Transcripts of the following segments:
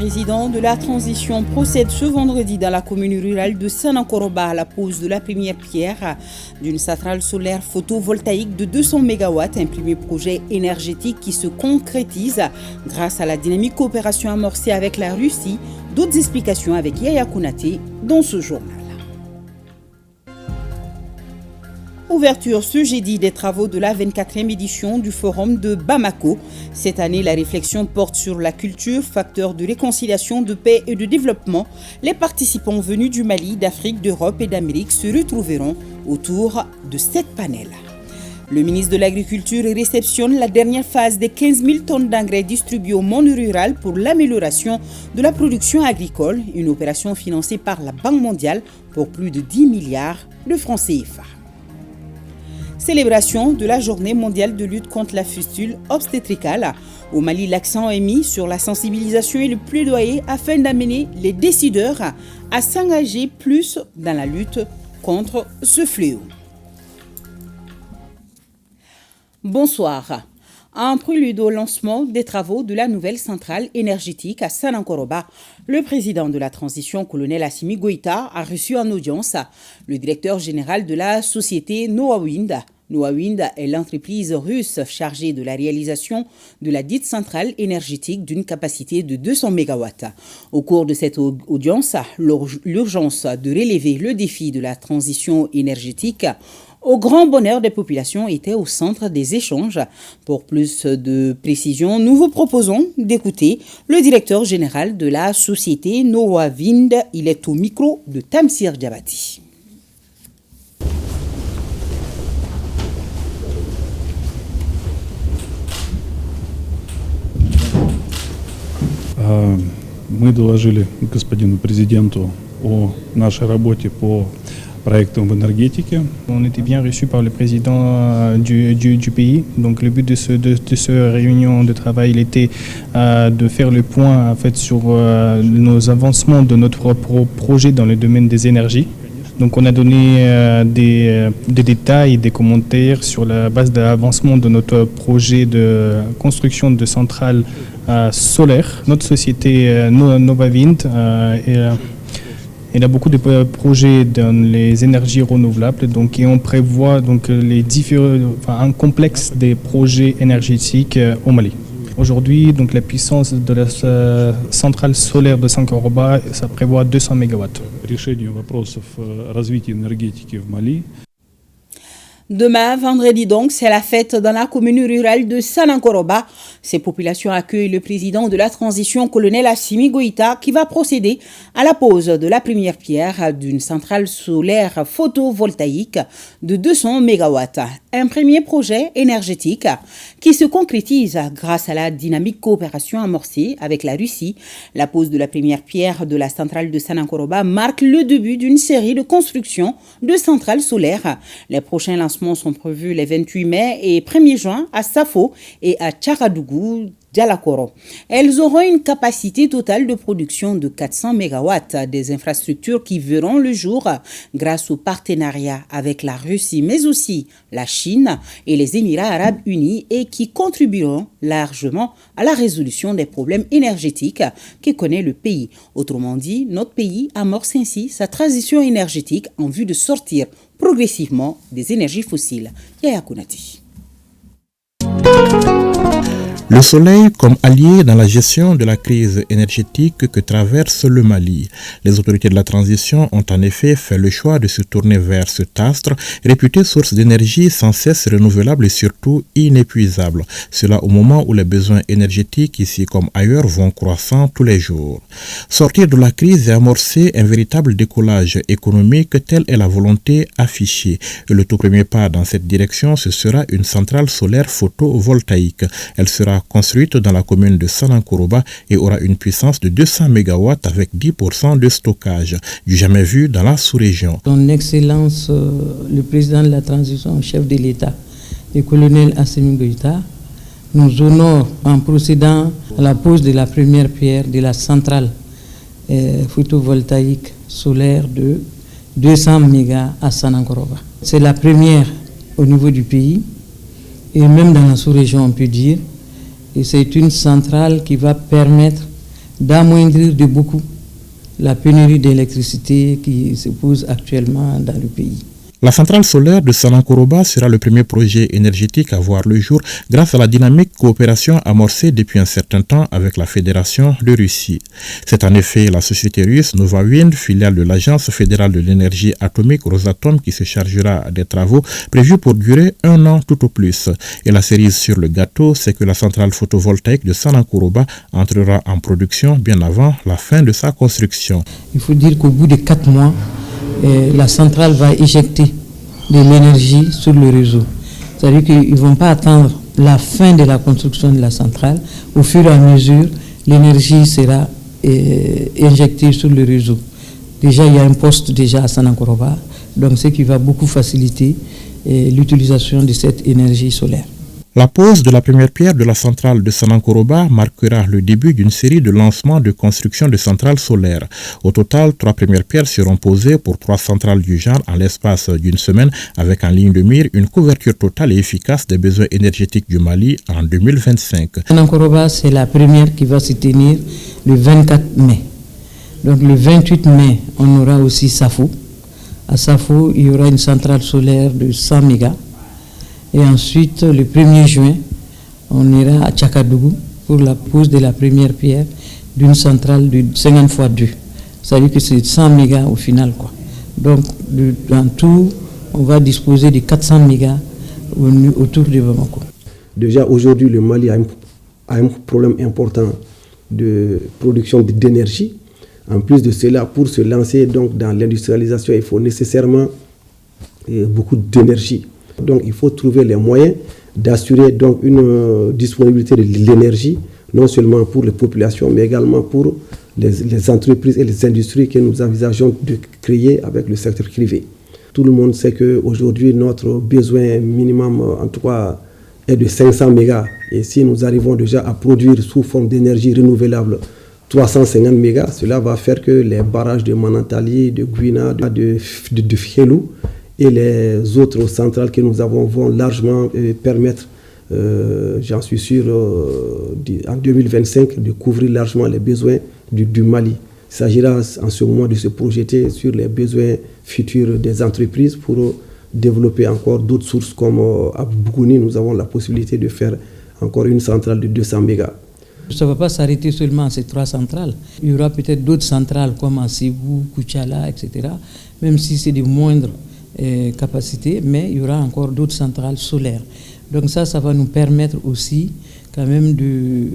président de la transition procède ce vendredi dans la commune rurale de Sanankoroba à la pose de la première pierre d'une centrale solaire photovoltaïque de 200 MW, un premier projet énergétique qui se concrétise grâce à la dynamique coopération amorcée avec la Russie. D'autres explications avec Yaya Konaté dans ce journal. Ouverture ce jeudi des travaux de la 24e édition du Forum de Bamako. Cette année, la réflexion porte sur la culture, facteur de réconciliation, de paix et de développement. Les participants venus du Mali, d'Afrique, d'Europe et d'Amérique se retrouveront autour de 7 panels. Le ministre de l'Agriculture réceptionne la dernière phase des 15 000 tonnes d'engrais distribués au monde rural pour l'amélioration de la production agricole, une opération financée par la Banque mondiale pour plus de 10 milliards de francs CFA. Célébration de la journée mondiale de lutte contre la fistule obstétricale. Au Mali, l'accent est mis sur la sensibilisation et le plaidoyer afin d'amener les décideurs à s'engager plus dans la lutte contre ce fléau. Bonsoir. En prélude au lancement des travaux de la nouvelle centrale énergétique à Sanankoroba, le président de la transition, colonel Assimi Goïta, a reçu en audience le directeur général de la société Noawind. Noawind est l'entreprise russe chargée de la réalisation de la dite centrale énergétique d'une capacité de 200 MW. Au cours de cette audience, l'urgence de relever le défi de la transition énergétique au grand bonheur des populations était au centre des échanges. Pour plus de précision, nous vous proposons d'écouter le directeur général de la société Noawind. Il est au micro de Tamsir Diabati. Мы доложили господину президенту о нашей работе по проектам в энергетике. On était bien reçus par le président du pays. Donc le but de cette réunion de travail il était de faire le point en fait, sur nos avancements de notre projet dans le domaine des énergies. Donc on a donné des détails, des commentaires sur la base de l'avancement de notre projet de construction de centrales solaires. Notre société Noawind il a beaucoup de projets dans les énergies renouvelables, et on prévoit un complexe des projets énergétiques au Mali. Aujourd'hui, la puissance de la centrale solaire de Sanankoroba, ça prévoit 200 MW. Решению вопросов развития энергетики в Мали. Demain, vendredi donc, c'est la fête dans la commune rurale de Sanankoroba. Ces populations accueillent le président de la transition, colonel Assimi Goïta, qui va procéder à la pose de la première pierre d'une centrale solaire photovoltaïque de 200 MW. Un premier projet énergétique qui se concrétise grâce à la dynamique coopération amorcée avec la Russie. La pose de la première pierre de la centrale de Sanankoroba marque le début d'une série de constructions de centrales solaires. Les prochains lancements sont prévus les 28 mai et 1er juin à Safo et à Tcharadougou, Dialakoro. Elles auront une capacité totale de production de 400 MW, des infrastructures qui verront le jour grâce au partenariat avec la Russie, mais aussi la Chine et les Émirats arabes unis et qui contribueront largement à la résolution des problèmes énergétiques que connaît le pays. Autrement dit, notre pays amorce ainsi sa transition énergétique en vue de sortir progressivement des énergies fossiles. Yaya Kounati. Le soleil comme allié dans la gestion de la crise énergétique que traverse le Mali. Les autorités de la transition ont en effet fait le choix de se tourner vers cet astre, réputé source d'énergie sans cesse renouvelable et surtout inépuisable. Cela au moment où les besoins énergétiques ici comme ailleurs vont croissant tous les jours. Sortir de la crise et amorcer un véritable décollage économique, telle est la volonté affichée. Et le tout premier pas dans cette direction, ce sera une centrale solaire photovoltaïque. Elle sera construite dans la commune de Sanankoroba et aura une puissance de 200 MW avec 10% de stockage, du jamais vu dans la sous-région. Son Excellence, le président de la transition, chef de l'État, le colonel Assimi Goïta, nous honore en procédant à la pose de la première pierre de la centrale photovoltaïque solaire de 200 MW à Sanankoroba. C'est la première au niveau du pays et même dans la sous-région, on peut dire. Et c'est une centrale qui va permettre d'amoindrir de beaucoup la pénurie d'électricité qui se pose actuellement dans le pays. La centrale solaire de Sanankoroba sera le premier projet énergétique à voir le jour grâce à la dynamique coopération amorcée depuis un certain temps avec la Fédération de Russie. C'est en effet la société russe Novawind, filiale de l'Agence fédérale de l'énergie atomique Rosatom, qui se chargera des travaux prévus pour durer 1 an tout au plus. Et la cerise sur le gâteau, c'est que la centrale photovoltaïque de Sanankoroba entrera en production bien avant la fin de sa construction. Il faut dire qu'au bout de 4 mois, la centrale va éjecter de l'énergie sur le réseau. C'est-à-dire qu'ils ne vont pas attendre la fin de la construction de la centrale. Au fur et à mesure, l'énergie sera injectée sur le réseau. Déjà, il y a un poste déjà à Sanankoroba, donc ce qui va beaucoup faciliter l'utilisation de cette énergie solaire. La pose de la première pierre de la centrale de Sanankoroba marquera le début d'une série de lancements de construction de centrales solaires. Au total, 3 premières pierres seront posées pour 3 centrales du genre en l'espace d'une semaine, avec en ligne de mire une couverture totale et efficace des besoins énergétiques du Mali en 2025. Sanankoroba, c'est la première qui va se tenir le 24 mai. Donc le 28 mai, on aura aussi Safo. À Safo, il y aura une centrale solaire de 100 mégas. Et ensuite, le 1er juin, on ira à Tchakadougou pour la pose de la première pierre d'une centrale de 50 x 2. Ça veut dire que c'est 100 mégas au final, quoi. Donc, en tout, on va disposer de 400 mégas autour de Bamako. Déjà, aujourd'hui, le Mali a un problème important de production d'énergie. En plus de cela, pour se lancer donc, dans l'industrialisation, il faut nécessairement beaucoup d'énergie. Donc il faut trouver les moyens d'assurer donc une disponibilité de l'énergie, non seulement pour les populations, mais également pour les entreprises et les industries que nous envisageons de créer avec le secteur privé. Tout le monde sait qu'aujourd'hui, notre besoin minimum, en tout cas, est de 500 mégas. Et si nous arrivons déjà à produire sous forme d'énergie renouvelable 350 mégas, cela va faire que les barrages de Manantali, de Guina, de Fielou et les autres centrales que nous avons vont largement permettre, j'en suis sûr, en 2025, de couvrir largement les besoins du Mali. Il s'agira en ce moment de se projeter sur les besoins futurs des entreprises pour développer encore d'autres sources comme à Bougouni, nous avons la possibilité de faire encore une centrale de 200 mégas. Ça ne va pas s'arrêter seulement à ces 3 centrales. Il y aura peut-être d'autres centrales comme à Ségou, Kouchala, etc. Même si c'est de moindres capacités, mais il y aura encore d'autres centrales solaires. Donc ça va nous permettre aussi quand même de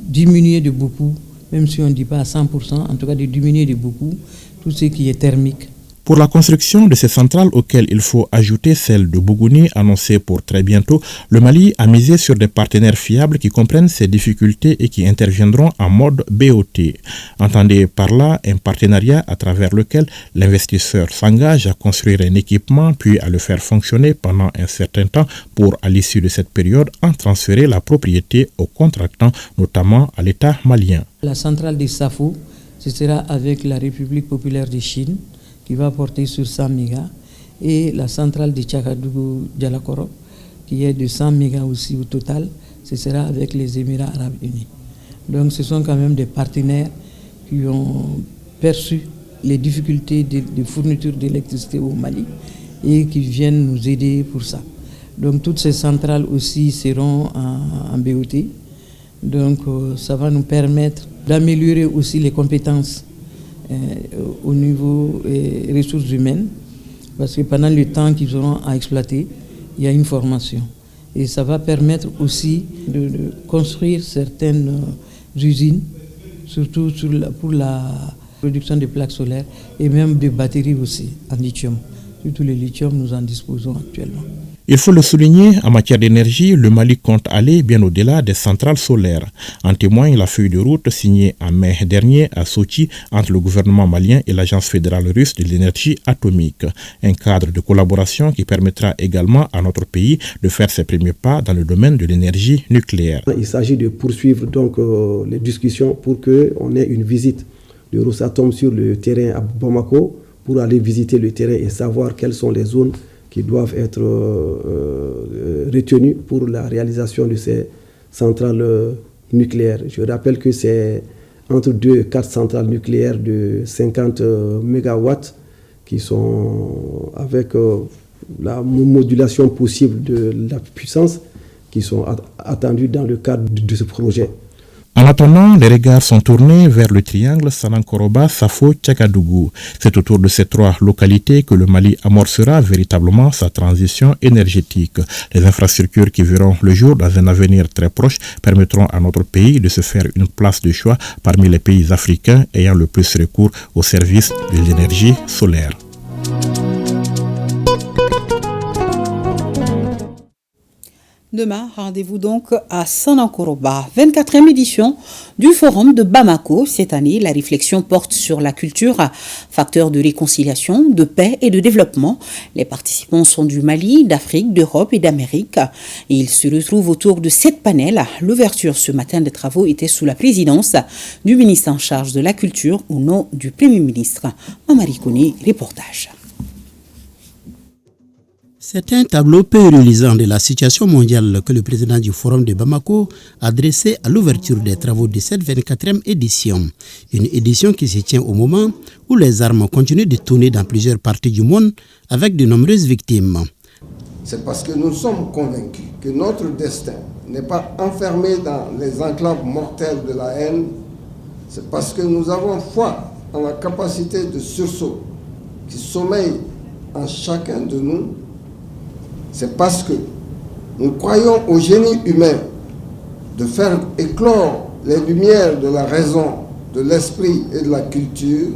diminuer de beaucoup, même si on ne dit pas à 100%, en tout cas de diminuer de beaucoup tout ce qui est thermique. Pour la construction de ces centrales auxquelles il faut ajouter celle de Bougouni annoncée pour très bientôt, le Mali a misé sur des partenaires fiables qui comprennent ces difficultés et qui interviendront en mode BOT. Entendez par là un partenariat à travers lequel l'investisseur s'engage à construire un équipement puis à le faire fonctionner pendant un certain temps pour, à l'issue de cette période, en transférer la propriété aux contractants, notamment à l'État malien. La centrale de Safo, ce sera avec la République populaire de Chine, qui va porter sur 100 mégas, et la centrale de Tchakadougou-Dialakoro, qui est de 100 mégas aussi au total, ce sera avec les Émirats arabes unis. Donc ce sont quand même des partenaires qui ont perçu les difficultés de fourniture d'électricité au Mali et qui viennent nous aider pour ça. Donc toutes ces centrales aussi seront en BOT. Donc ça va nous permettre d'améliorer aussi les compétences au niveau des ressources humaines, parce que pendant le temps qu'ils auront à exploiter, il y a une formation. Et ça va permettre aussi de construire certaines usines, surtout pour la production de plaques solaires et même de batteries aussi en lithium. Surtout le lithium, nous en disposons actuellement. Il faut le souligner, en matière d'énergie, le Mali compte aller bien au-delà des centrales solaires. En témoigne la feuille de route signée en mai dernier à Sochi entre le gouvernement malien et l'Agence fédérale russe de l'énergie atomique. Un cadre de collaboration qui permettra également à notre pays de faire ses premiers pas dans le domaine de l'énergie nucléaire. Il s'agit de poursuivre donc les discussions pour qu'on ait une visite de Rosatom sur le terrain à Bamako, pour aller visiter le terrain et savoir quelles sont les zones qui doivent être retenues pour la réalisation de ces centrales nucléaires. Je rappelle que c'est entre 4 centrales nucléaires de 50 MW qui sont avec la modulation possible de la puissance qui sont attendues dans le cadre de ce projet. En attendant, les regards sont tournés vers le triangle Sanankoroba, Safo, Tchakadougou. C'est autour de ces 3 localités que le Mali amorcera véritablement sa transition énergétique. Les infrastructures qui verront le jour dans un avenir très proche permettront à notre pays de se faire une place de choix parmi les pays africains ayant le plus recours au service de l'énergie solaire. Demain, rendez-vous donc à Sanankoroba, 24e édition du Forum de Bamako. Cette année, la réflexion porte sur la culture, facteur de réconciliation, de paix et de développement. Les participants sont du Mali, d'Afrique, d'Europe et d'Amérique. Et ils se retrouvent autour de 7 panels. L'ouverture ce matin des travaux était sous la présidence du ministre en charge de la culture au nom du Premier ministre. Mamari Kone, reportage. C'est un tableau peu reluisant de la situation mondiale que le président du Forum de Bamako a dressé à l'ouverture des travaux de cette 24e édition. Une édition qui se tient au moment où les armes continuent de tourner dans plusieurs parties du monde avec de nombreuses victimes. C'est parce que nous sommes convaincus que notre destin n'est pas enfermé dans les enclaves mortelles de la haine. C'est parce que nous avons foi en la capacité de sursaut qui sommeille en chacun de nous. C'est parce que nous croyons au génie humain de faire éclore les lumières de la raison, de l'esprit et de la culture.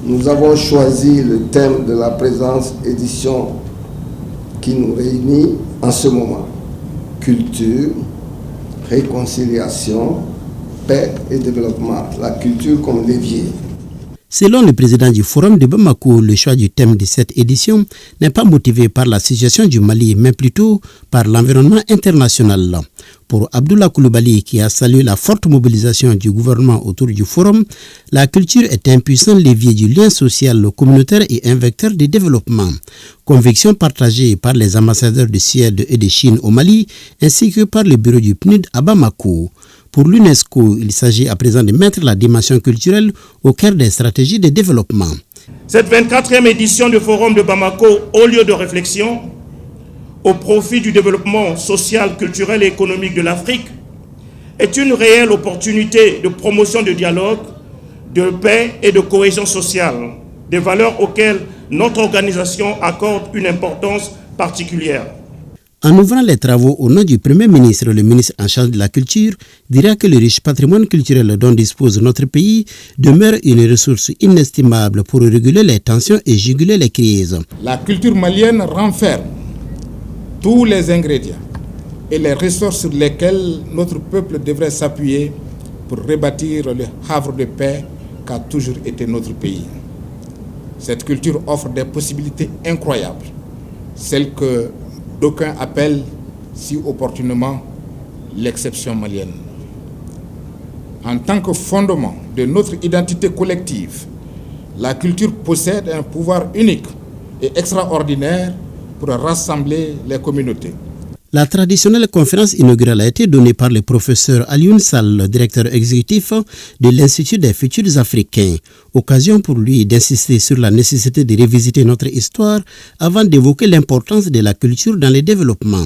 Nous avons choisi le thème de la présente édition qui nous réunit en ce moment. Culture, réconciliation, paix et développement. La culture comme levier. Selon le président du Forum de Bamako, le choix du thème de cette édition n'est pas motivé par la situation du Mali, mais plutôt par l'environnement international. Pour Abdullah Koulibaly, qui a salué la forte mobilisation du gouvernement autour du Forum, la culture est un puissant levier du lien social, communautaire et un vecteur de développement. Conviction partagée par les ambassadeurs de Suède et de Chine au Mali, ainsi que par le bureau du PNUD à Bamako. Pour l'UNESCO, il s'agit à présent de mettre la dimension culturelle au cœur des stratégies de développement. Cette 24e édition du Forum de Bamako, au lieu de réflexion, au profit du développement social, culturel et économique de l'Afrique, est une réelle opportunité de promotion de dialogue, de paix et de cohésion sociale, des valeurs auxquelles notre organisation accorde une importance particulière. En ouvrant les travaux au nom du Premier ministre, le ministre en charge de la culture dira que le riche patrimoine culturel dont dispose notre pays demeure une ressource inestimable pour réguler les tensions et juguler les crises. La culture malienne renferme tous les ingrédients et les ressources sur lesquelles notre peuple devrait s'appuyer pour rebâtir le havre de paix qu'a toujours été notre pays. Cette culture offre des possibilités incroyables, celles que d'aucuns appellent si opportunément l'exception malienne. En tant que fondement de notre identité collective, la culture possède un pouvoir unique et extraordinaire pour rassembler les communautés. La traditionnelle conférence inaugurale a été donnée par le professeur Alioune Sall, directeur exécutif de l'Institut des futurs africains. Occasion pour lui d'insister sur la nécessité de revisiter notre histoire avant d'évoquer l'importance de la culture dans le développement.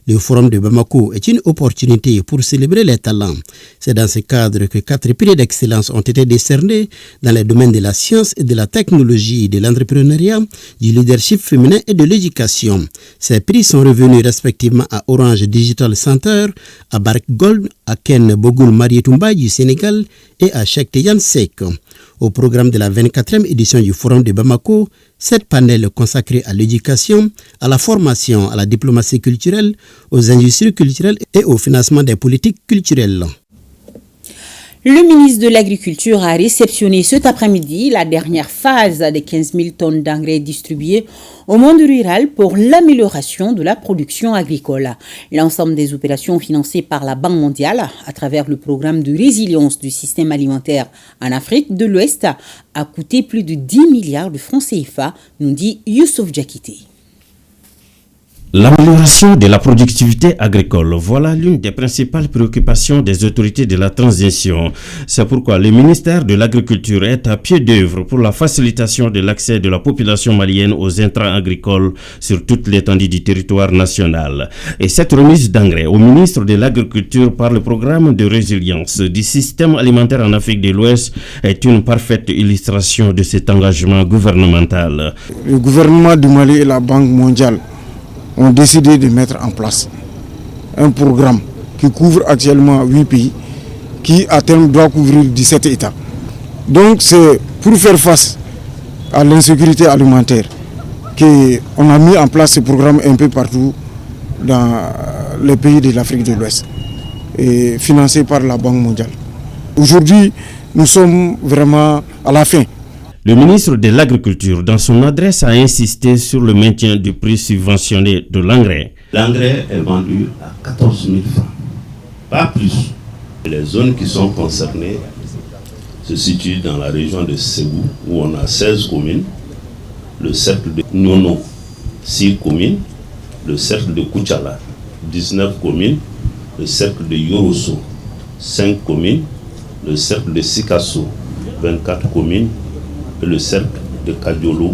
Le Forum de Bamako est une opportunité pour célébrer les talents. C'est dans ce cadre que 4 prix d'excellence ont été décernés dans les domaines de la science et de la technologie, de l'entrepreneuriat, du leadership féminin et de l'éducation. Ces prix sont revenus respectivement à Orange Digital Center, à Barrick Gold, à Ken Bogoul Marietumba du Sénégal et à Cheikh Tidiane Seck. Au programme de la 24e édition du Forum de Bamako, 7 panels consacrés à l'éducation, à la formation, à la diplomatie culturelle, aux industries culturelles et au financement des politiques culturelles. Le ministre de l'Agriculture a réceptionné cet après-midi la dernière phase des 15 000 tonnes d'engrais distribués au monde rural pour l'amélioration de la production agricole. L'ensemble des opérations financées par la Banque mondiale à travers le programme de résilience du système alimentaire en Afrique de l'Ouest a coûté plus de 10 milliards de francs CFA, nous dit Youssouf Djakité. L'amélioration de la productivité agricole, voilà l'une des principales préoccupations des autorités de la transition. C'est pourquoi le ministère de l'Agriculture est à pied d'œuvre pour la facilitation de l'accès de la population malienne aux intrants agricoles sur toute l'étendue du territoire national. Et cette remise d'engrais au ministre de l'Agriculture par le programme de résilience du système alimentaire en Afrique de l'Ouest est une parfaite illustration de cet engagement gouvernemental. Le gouvernement du Mali et la Banque mondiale ont décidé de mettre en place un programme qui couvre actuellement 8 pays, qui à terme doit couvrir 17 États. Donc c'est pour faire face à l'insécurité alimentaire qu'on a mis en place ce programme un peu partout dans les pays de l'Afrique de l'Ouest, et financé par la Banque mondiale. Aujourd'hui, nous sommes vraiment à la fin. Le ministre de l'Agriculture, dans son adresse, a insisté sur le maintien du prix subventionné de l'engrais. L'engrais est vendu à 14 000 francs, pas plus. Les zones qui sont concernées se situent dans la région de Ségou, où on a 16 communes, le cercle de Nono, 6 communes, le cercle de Kouchala, 19 communes, le cercle de Yorosso, 5 communes, le cercle de Sikasso, 24 communes, et le cercle de Kadiolo,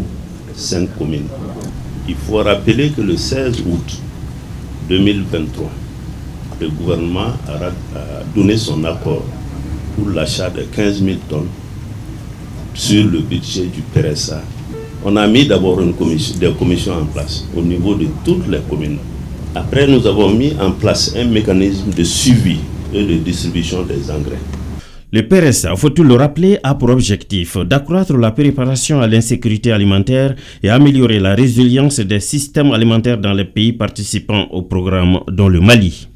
5 communes. Il faut rappeler que le 16 août 2023, le gouvernement a donné son accord pour l'achat de 15 000 tonnes sur le budget du PRSA. On a mis d'abord des commissions en place au niveau de toutes les communes. Après, nous avons mis en place un mécanisme de suivi et de distribution des engrais. Le PRSA, faut-il le rappeler, a pour objectif d'accroître la préparation à l'insécurité alimentaire et améliorer la résilience des systèmes alimentaires dans les pays participants au programme, dont le Mali.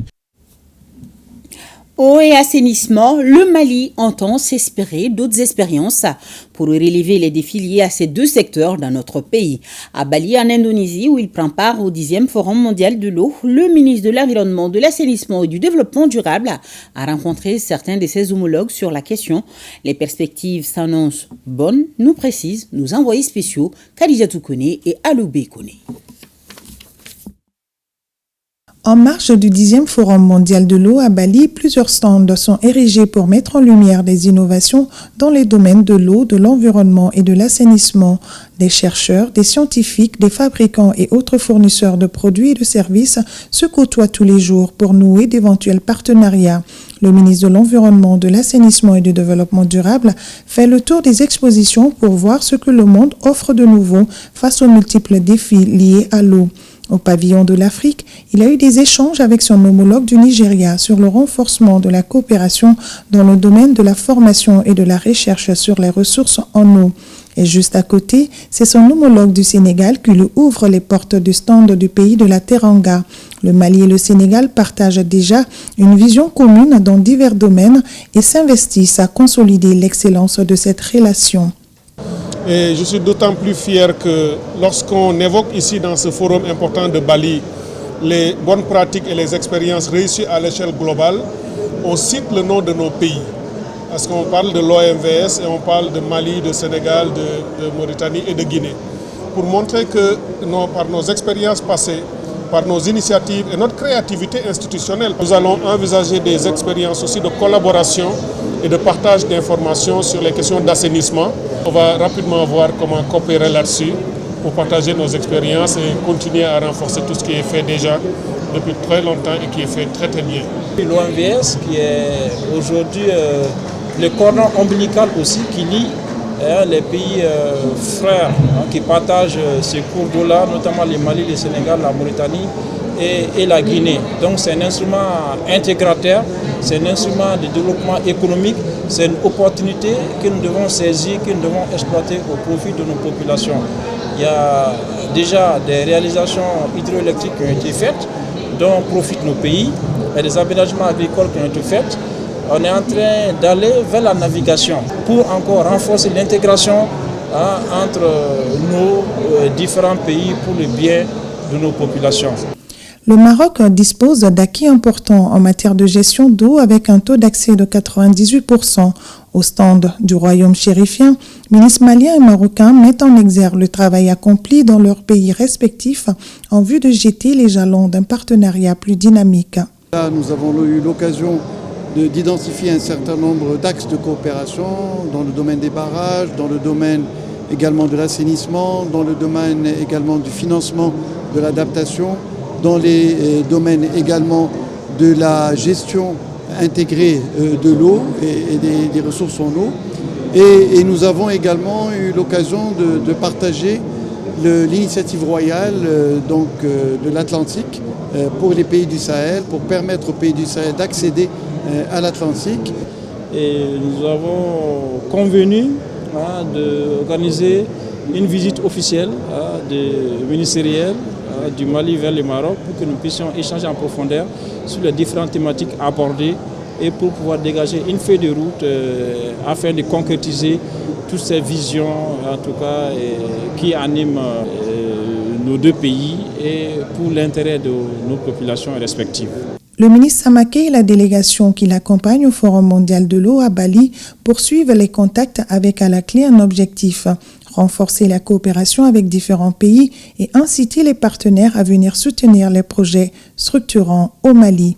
Eau et assainissement, le Mali entend s'inspirer d'autres expériences pour relever les défis liés à ces deux secteurs dans notre pays. À Bali, en Indonésie, où il prend part au 10e Forum mondial de l'eau, le ministre de l'Environnement, de l'Assainissement et du Développement durable a rencontré certains de ses homologues sur la question. Les perspectives s'annoncent bonnes, nous précisent nos envoyés spéciaux Khadijatou Kone et Aloubé Kone. En marge du 10e Forum mondial de l'eau à Bali, plusieurs stands sont érigés pour mettre en lumière des innovations dans les domaines de l'eau, de l'environnement et de l'assainissement. Des chercheurs, des scientifiques, des fabricants et autres fournisseurs de produits et de services se côtoient tous les jours pour nouer d'éventuels partenariats. Le ministre de l'Environnement, de l'Assainissement et du Développement durable fait le tour des expositions pour voir ce que le monde offre de nouveau face aux multiples défis liés à l'eau. Au pavillon de l'Afrique, il a eu des échanges avec son homologue du Nigeria sur le renforcement de la coopération dans le domaine de la formation et de la recherche sur les ressources en eau. Et juste à côté, c'est son homologue du Sénégal qui lui ouvre les portes du stand du pays de la Teranga. Le Mali et le Sénégal partagent déjà une vision commune dans divers domaines et s'investissent à consolider l'excellence de cette relation. Et je suis d'autant plus fier que lorsqu'on évoque ici dans ce forum important de Bali les bonnes pratiques et les expériences réussies à l'échelle globale, on cite le nom de nos pays. Parce qu'on parle de l'OMVS et on parle de Mali, de Sénégal, de Mauritanie et de Guinée. Pour montrer que par nos expériences passées, par nos initiatives et notre créativité institutionnelle, nous allons envisager des expériences aussi de collaboration et de partage d'informations sur les questions d'assainissement. On va rapidement voir comment coopérer là-dessus pour partager nos expériences et continuer à renforcer tout ce qui est fait déjà depuis très longtemps et qui est fait très très bien. L'OMVS qui est aujourd'hui le cordon ombilical aussi qui lie les pays frères qui partagent ces cours d'eau-là, notamment le Mali, le Sénégal, la Mauritanie et la Guinée. Donc c'est un instrument intégrateur, c'est un instrument de développement économique, c'est une opportunité que nous devons saisir, que nous devons exploiter au profit de nos populations. Il y a déjà des réalisations hydroélectriques qui ont été faites, dont profitent nos pays, et des aménagements agricoles qui ont été faits. On est en train d'aller vers la navigation pour encore renforcer l'intégration entre nos différents pays pour le bien de nos populations. Le Maroc dispose d'acquis importants en matière de gestion d'eau avec un taux d'accès de 98%. Au stand du royaume chérifien, ministres maliens et marocains mettent en exergue le travail accompli dans leurs pays respectifs en vue de jeter les jalons d'un partenariat plus dynamique. Là, nous avons eu l'occasion d'identifier un certain nombre d'axes de coopération dans le domaine des barrages, dans le domaine également de l'assainissement, dans le domaine également du financement de l'adaptation, dans les domaines également de la gestion intégrée de l'eau et des ressources en eau. Et nous avons également eu l'occasion de partager l'initiative royale de l'Atlantique pour les pays du Sahel, pour permettre aux pays du Sahel d'accéder à l'Atlantique. Et nous avons convenu d'organiser une visite officielle ministérielle du Mali vers le Maroc pour que nous puissions échanger en profondeur sur les différentes thématiques abordées et pour pouvoir dégager une feuille de route afin de concrétiser toutes ces visions en tout cas qui animent nos deux pays et pour l'intérêt de nos populations respectives. Le ministre Samaké et la délégation qui l'accompagne au Forum mondial de l'eau à Bali poursuivent les contacts avec à la clé un objectif: renforcer la coopération avec différents pays et inciter les partenaires à venir soutenir les projets structurants au Mali.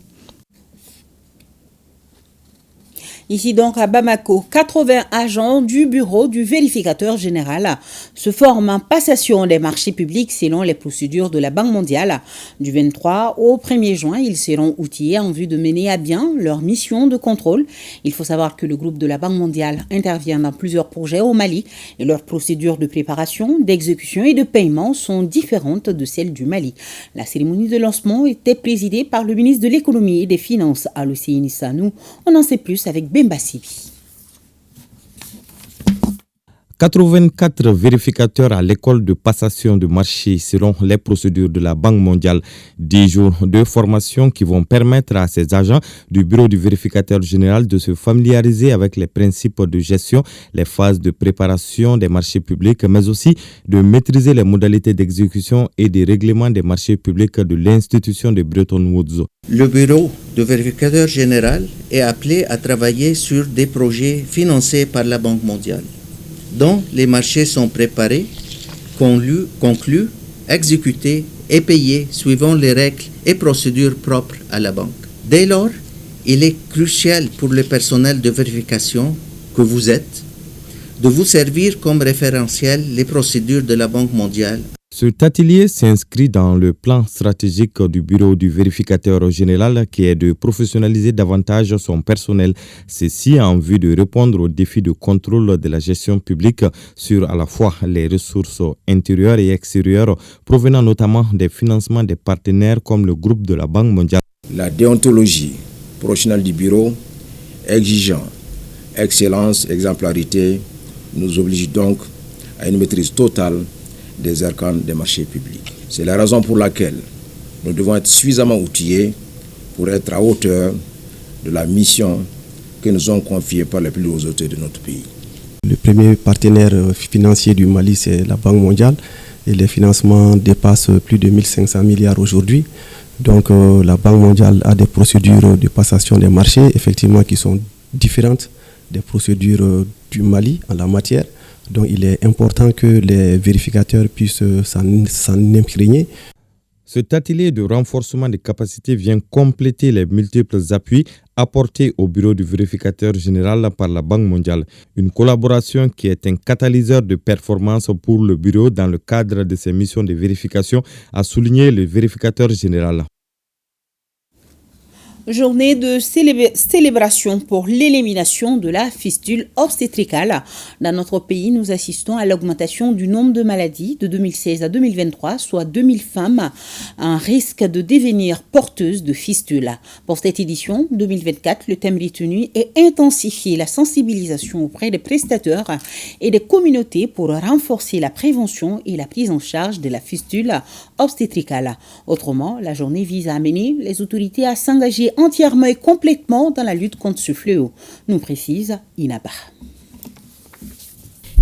Ici donc à Bamako, 80 agents du bureau du vérificateur général se forment en passation des marchés publics selon les procédures de la Banque mondiale. Du 23 au 1er juin, ils seront outillés en vue de mener à bien leur mission de contrôle. Il faut savoir que le groupe de la Banque mondiale intervient dans plusieurs projets au Mali et leurs procédures de préparation, d'exécution et de paiement sont différentes de celles du Mali. La cérémonie de lancement était présidée par le ministre de l'économie et des finances, Alousseini Sanou. On en sait plus avec Bemba Sibi. 84 vérificateurs à l'école de passation de marché selon les procédures de la Banque mondiale. 10 jours de formation qui vont permettre à ces agents du bureau du vérificateur général de se familiariser avec les principes de gestion, les phases de préparation des marchés publics, mais aussi de maîtriser les modalités d'exécution et des règlements des marchés publics de l'institution de Bretton Woods. Le bureau de vérificateur général est appelé à travailler sur des projets financés par la Banque mondiale, dont les marchés sont préparés, conclus, exécutés et payés suivant les règles et procédures propres à la banque. Dès lors, il est crucial pour le personnel de vérification que vous êtes de vous servir comme référentiel les procédures de la Banque mondiale. Cet atelier s'inscrit dans le plan stratégique du bureau du vérificateur général qui est de professionnaliser davantage son personnel, ceci en vue de répondre aux défis de contrôle de la gestion publique sur à la fois les ressources intérieures et extérieures provenant notamment des financements des partenaires comme le groupe de la Banque mondiale. La déontologie professionnelle du bureau, exigeant excellence, exemplarité, nous oblige donc à une maîtrise totale des arcanes des marchés publics. C'est la raison pour laquelle nous devons être suffisamment outillés pour être à hauteur de la mission que nous ont confiée par les plus hauts autorités de notre pays. Le premier partenaire financier du Mali, c'est la Banque mondiale et les financements dépassent plus de 1500 milliards aujourd'hui. Donc la Banque mondiale a des procédures de passation des marchés, effectivement, qui sont différentes des procédures du Mali en la matière. Donc il est important que les vérificateurs puissent s'en imprégner. Cet atelier de renforcement des capacités vient compléter les multiples appuis apportés au bureau du vérificateur général par la Banque mondiale. Une collaboration qui est un catalyseur de performance pour le bureau dans le cadre de ses missions de vérification, a souligné le vérificateur général. Journée de célébration pour l'élimination de la fistule obstétricale. Dans notre pays, nous assistons à l'augmentation du nombre de maladies de 2016 à 2023, soit 2000 femmes en risque de devenir porteuses de fistules. Pour cette édition 2024, le thème retenu est intensifier la sensibilisation auprès des prestataires et des communautés pour renforcer la prévention et la prise en charge de la fistule obstétricale. Autrement, la journée vise à amener les autorités à s'engager entièrement et complètement dans la lutte contre ce fléau, nous précise Inaba.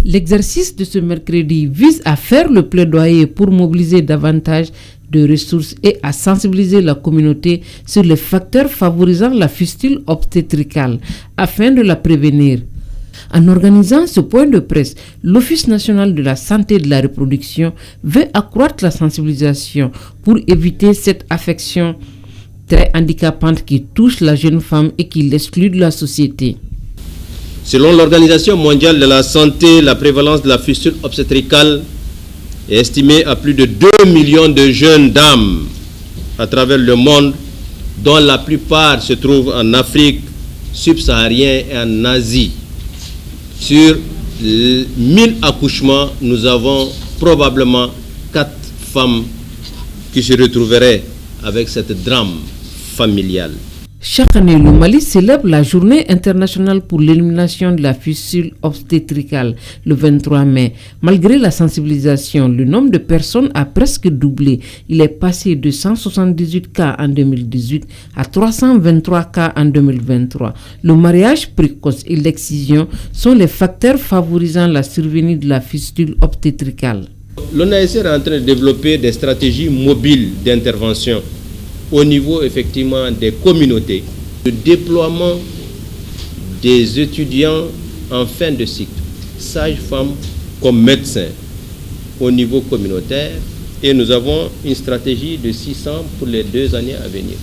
L'exercice de ce mercredi vise à faire le plaidoyer pour mobiliser davantage de ressources et à sensibiliser la communauté sur les facteurs favorisant la fistule obstétricale afin de la prévenir. En organisant ce point de presse, l'Office national de la santé et de la reproduction veut accroître la sensibilisation pour éviter cette affection très handicapante qui touche la jeune femme et qui l'exclut de la société. Selon l'Organisation mondiale de la santé, la prévalence de la fistule obstétricale est estimée à plus de 2 millions de jeunes dames à travers le monde, dont la plupart se trouvent en Afrique subsaharienne et en Asie. Sur 1000 accouchements, nous avons probablement 4 femmes qui se retrouveraient avec cette drame familiale. Chaque année, le Mali célèbre la journée internationale pour l'élimination de la fistule obstétricale le 23 mai. Malgré la sensibilisation, le nombre de personnes a presque doublé. Il est passé de 178 cas en 2018 à 323 cas en 2023. Le mariage précoce et l'excision sont les facteurs favorisant la survenue de la fistule obstétricale. L'ONASR est en train de développer des stratégies mobiles d'intervention au niveau effectivement des communautés, le déploiement des étudiants en fin de cycle, sages-femmes comme médecins au niveau communautaire, et nous avons une stratégie de 600 pour les 2 années à venir.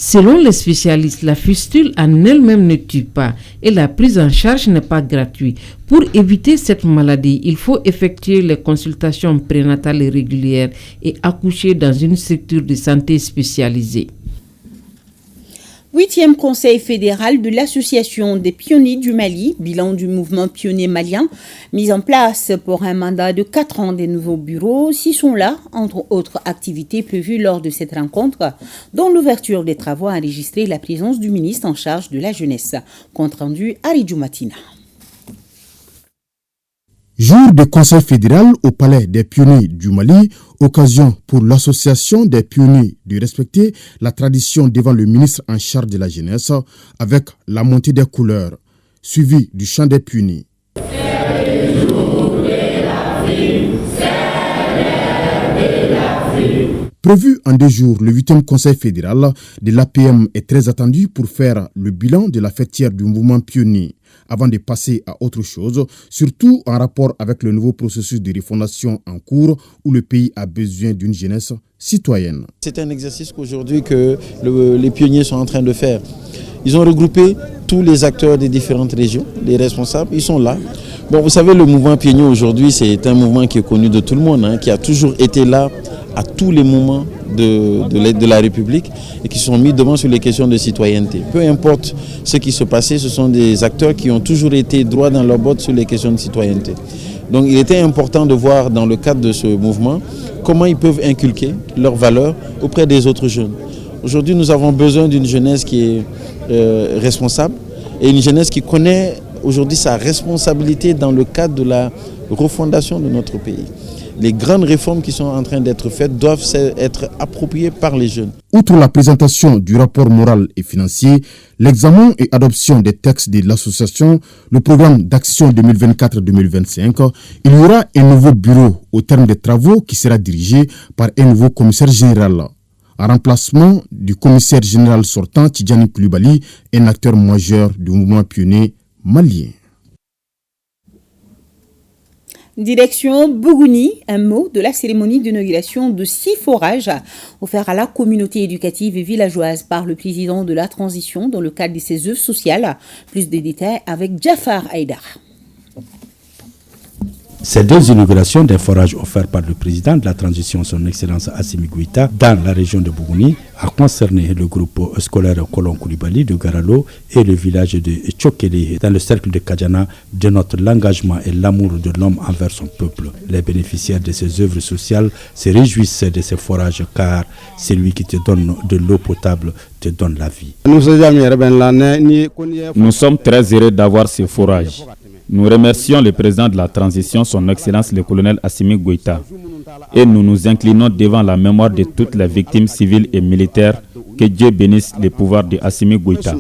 Selon les spécialistes, la fistule en elle-même ne tue pas et la prise en charge n'est pas gratuite. Pour éviter cette maladie, il faut effectuer les consultations prénatales régulières et accoucher dans une structure de santé spécialisée. 8e Conseil fédéral de l'Association des pionniers du Mali, bilan du mouvement pionnier malien, mis en place pour un mandat de 4 ans des nouveaux bureaux. S'y sont là, entre autres activités prévues lors de cette rencontre, dont l'ouverture des travaux a enregistré la présence du ministre en charge de la jeunesse. Compte rendu Aridjou Matina. Jour de conseil fédéral au palais des pionniers du Mali, occasion pour l'association des pionniers de respecter la tradition devant le ministre en charge de la jeunesse avec la montée des couleurs, suivi du chant des pionniers. Prévu en 2 jours, le 8e conseil fédéral de l'APM est très attendu pour faire le bilan de la fêtière du mouvement pionnier, avant de passer à autre chose, surtout en rapport avec le nouveau processus de refondation en cours où le pays a besoin d'une jeunesse citoyenne. C'est un exercice qu'aujourd'hui les pionniers sont en train de faire. Ils ont regroupé tous les acteurs des différentes régions, les responsables, ils sont là. Bon, vous savez, le mouvement pionnier aujourd'hui, c'est un mouvement qui est connu de tout le monde, qui a toujours été là à tous les moments de la République et qui sont mis devant sur les questions de citoyenneté. Peu importe ce qui se passait, ce sont des acteurs qui ont toujours été droits dans leurs bottes sur les questions de citoyenneté. Donc il était important de voir dans le cadre de ce mouvement comment ils peuvent inculquer leurs valeurs auprès des autres jeunes. Aujourd'hui, nous avons besoin d'une jeunesse qui est responsable et une jeunesse qui connaît aujourd'hui sa responsabilité dans le cadre de la refondation de notre pays. Les grandes réformes qui sont en train d'être faites doivent être appropriées par les jeunes. Outre la présentation du rapport moral et financier, l'examen et adoption des textes de l'association, le programme d'action 2024-2025, il y aura un nouveau bureau au terme des travaux qui sera dirigé par un nouveau commissaire général. En remplacement du commissaire général sortant Tidjani Koulibaly, un acteur majeur du mouvement pionnier malien. Direction Bougouni, un mot de la cérémonie d'inauguration de 6 forages offerts à la communauté éducative et villageoise par le président de la transition dans le cadre de ses œuvres sociales. Plus de détails avec Jafar Haïdar. Ces 2 inaugurations des forages offerts par le président de la transition, son Excellence Assimi Goïta, dans la région de Bougouni, a concerné le groupe scolaire Kolon Koulibaly de Garalo et le village de Tchokele dans le cercle de Kadjana, de notre l'engagement et l'amour de l'homme envers son peuple. Les bénéficiaires de ces œuvres sociales se réjouissent de ces forages car celui qui te donne de l'eau potable te donne la vie. Nous sommes très heureux d'avoir ces forages. Nous remercions le président de la transition, son Excellence le colonel Assimi Goïta, et nous nous inclinons devant la mémoire de toutes les victimes civiles et militaires. Que Dieu bénisse le pouvoir de Assimi Goïta.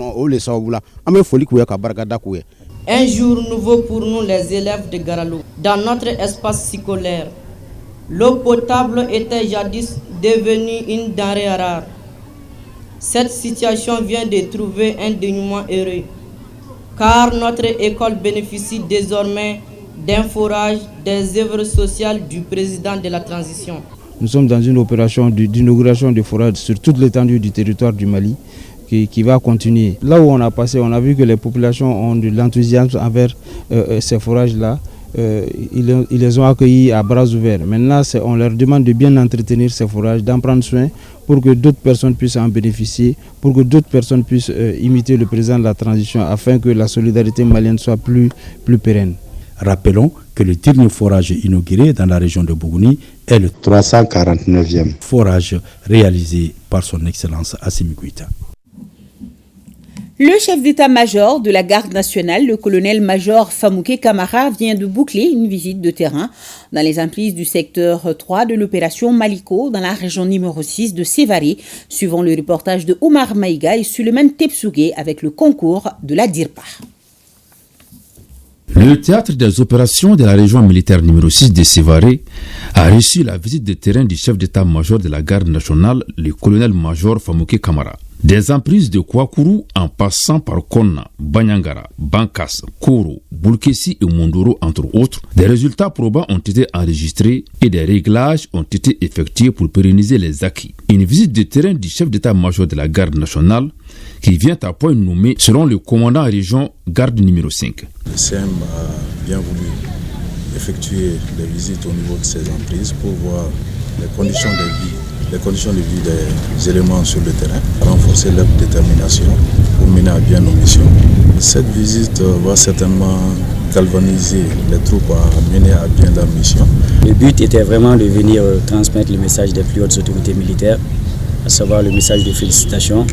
Un jour nouveau pour nous les élèves de Garalo. Dans notre espace scolaire, L'eau potable était jadis devenue une denrée rare. Cette situation vient de trouver un dénouement heureux, car notre école bénéficie désormais d'un forage des œuvres sociales du président de la transition. Nous sommes dans une opération d'inauguration de forage sur toute l'étendue du territoire du Mali qui va continuer. Là où on a passé, on a vu que les populations ont de l'enthousiasme envers ces forages-là. Ils les ont accueillis à bras ouverts. Maintenant, on leur demande de bien entretenir ces forages, d'en prendre soin pour que d'autres personnes puissent en bénéficier, pour que d'autres personnes puissent imiter le président de la transition afin que la solidarité malienne soit plus pérenne. Rappelons que le dernier forage inauguré dans la région de Bougouni est le 349e forage réalisé par son Excellence Assimi Goïta. Le chef d'état-major de la garde nationale, le colonel-major Famouké Camara, vient de boucler une visite de terrain dans les emprises du secteur 3 de l'opération Maliko dans la région numéro 6 de Sévaré, suivant le reportage de Omar Maïga et Suleiman Tepsougué avec le concours de la DIRPA. Le théâtre des opérations de la région militaire numéro 6 de Sévaré a reçu la visite de terrain du chef d'état-major de la garde nationale, le colonel-major Famouké Camara. Des emprises de Kouakourou en passant par Konna, Banyangara, Bankas, Koro, Boulkessi et Mondoro entre autres, des résultats probants ont été enregistrés et des réglages ont été effectués pour pérenniser les acquis. Une visite de terrain du chef d'état-major de la garde nationale qui vient à point nommé selon le commandant région garde numéro 5. Le CM a bien voulu effectuer des visites au niveau de ces emprises pour voir les conditions de vie des éléments sur le terrain, renforcer leur détermination pour mener à bien nos missions. Cette visite va certainement galvaniser les troupes à mener à bien leur mission. Le but était vraiment de venir transmettre le message des plus hautes autorités militaires, à savoir le message de félicitations,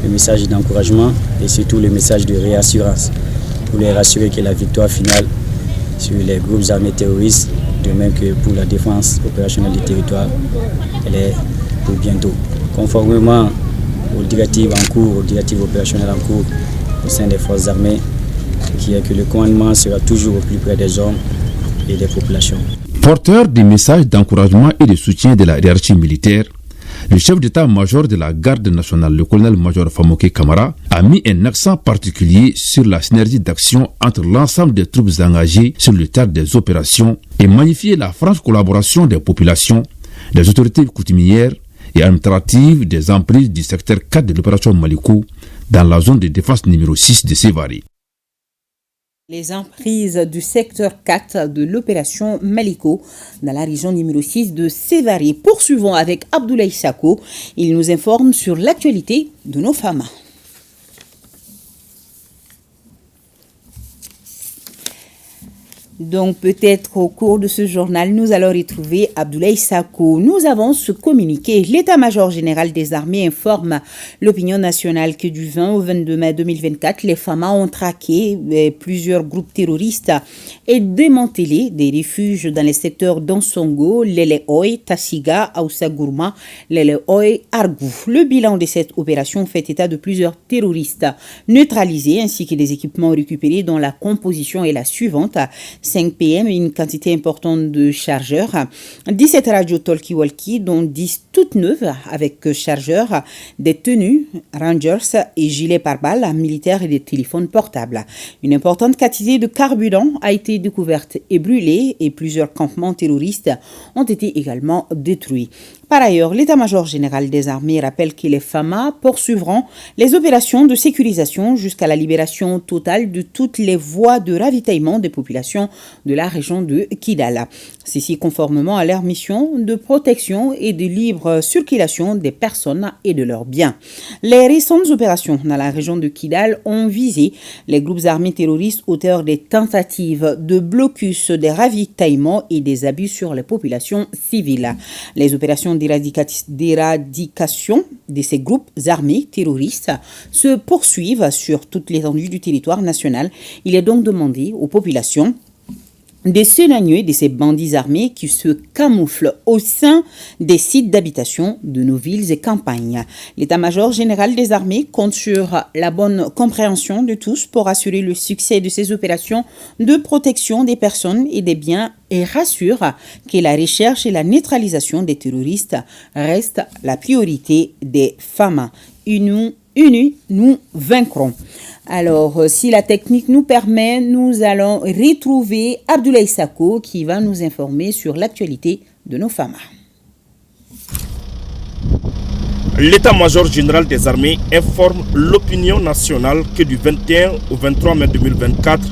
le message d'encouragement et surtout le message de réassurance pour les rassurer que la victoire finale sur les groupes armés terroristes, de même que pour la défense opérationnelle du territoire, elle est pour bientôt. Conformément aux directives en cours, aux directives opérationnelles en cours au sein des forces armées, qui est que le commandement sera toujours au plus près des hommes et des populations. Porteur des messages d'encouragement et de soutien de la hiérarchie militaire, le chef d'état-major de la garde nationale, le colonel-major Famouké Camara, a mis un accent particulier sur la synergie d'action entre l'ensemble des troupes engagées sur le théâtre des opérations et magnifié la franche collaboration des populations, des autorités coutumières et administratives des emprises du secteur 4 de l'opération Maliko dans la zone de défense numéro 6 de Sévaré. Les emprises du secteur 4 de l'opération Maliko dans la région numéro 6 de Sévaré. Poursuivons avec Abdoulaye Sako. Il nous informe sur l'actualité de nos femmes. Donc peut-être au cours de ce journal, nous allons retrouver Abdoulaye Sako. Nous avons ce communiqué. L'état-major général des armées informe l'opinion nationale que du 20 au 22 mai 2024, les FAMA ont traqué plusieurs groupes terroristes et démantelé des refuges dans les secteurs d'Ansongo, Leleoy, Tassiga, Aoussa-Gourma, Leleoy, Argou. Le bilan de cette opération fait état de plusieurs terroristes neutralisés ainsi que des équipements récupérés dont la composition est la suivante. 5 PM, une quantité importante de chargeurs, 17 radios talkie-walkie, dont 10 toutes neuves avec chargeurs, des tenues, Rangers et gilets pare-balles militaires et des téléphones portables. Une importante quantité de carburant a été découverte et brûlée et plusieurs campements terroristes ont été également détruits. Par ailleurs, l'état-major général des armées rappelle que les FAMA poursuivront les opérations de sécurisation jusqu'à la libération totale de toutes les voies de ravitaillement des populations de la région de Kidal. Ceci conformément à leur mission de protection et de libre circulation des personnes et de leurs biens. Les récentes opérations dans la région de Kidal ont visé les groupes armés terroristes auteurs des tentatives de blocus des ravitaillements et des abus sur les populations civiles. Les opérations d'éradication de ces groupes armés terroristes se poursuivent sur toute l'étendue du territoire national. Il est donc demandé aux populations des Sénagneux et de ces bandits armés qui se camouflent au sein des sites d'habitation de nos villes et campagnes. L'état-major général des armées compte sur la bonne compréhension de tous pour assurer le succès de ces opérations de protection des personnes et des biens et rassure que la recherche et la neutralisation des terroristes restent la priorité des femmes. Unis, nous vaincrons. Alors, si la technique nous permet, nous allons retrouver Abdoulaye Sako qui va nous informer sur l'actualité de nos femmes. L'état-major général des armées informe l'opinion nationale que du 21 au 23 mai 2024,